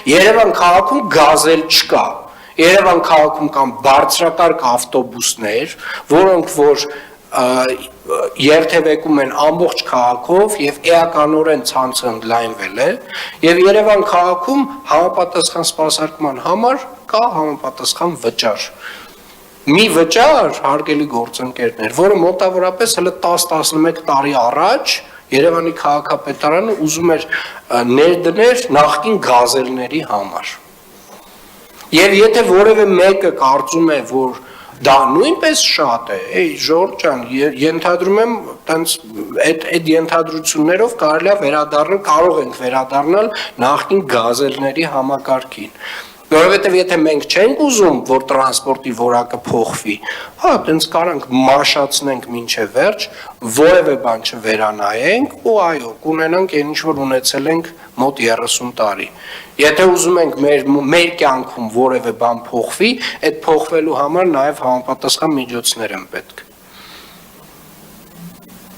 Երևան քաղաքում գազել չկա։ Երևան քաղաքում կան բարձրակարգ ավտոբուսներ, որոնք որ երթևեկում են ամբողջ քաղաքով եւ էականորեն ցանցը ընդլայնվել է եւ Երևան քաղաքում համապատասխան սպասարկման համար կա համապատասխան վճար։ Մի վճար, հարգելի գործընկերներ, որը մոտավորապես հələ 10-11 տարի առաջ Երևանի քաղաքապետարանը ուզում էր ներդներ նախկին գազելների համար։ Եվ եթե որևէ մեկը կարծում է, որ դա նույնպես շատ է, Ժորժ ջան, ենթադրում եմ, այդ ենթադրություններով կարող ենք վերադառնալ նախկին գազելների համակարգին։ Որովհետև եթե մենք չենք ուզում, որ տրանսպորտի որակը փոխվի, հա, տենց կարանք մաշացնենք մինչև վերջ, որևէ բան չվերանայենք ու այո, կունենանք այն ինչ որ ունեցել ենք մոտ 30 տարի։ Եթե ուզում ենք մեր կյանքում որևէ բան փոխվի, այդ փոխվելու համար նաև համապատասխան միջոցներ են պետք։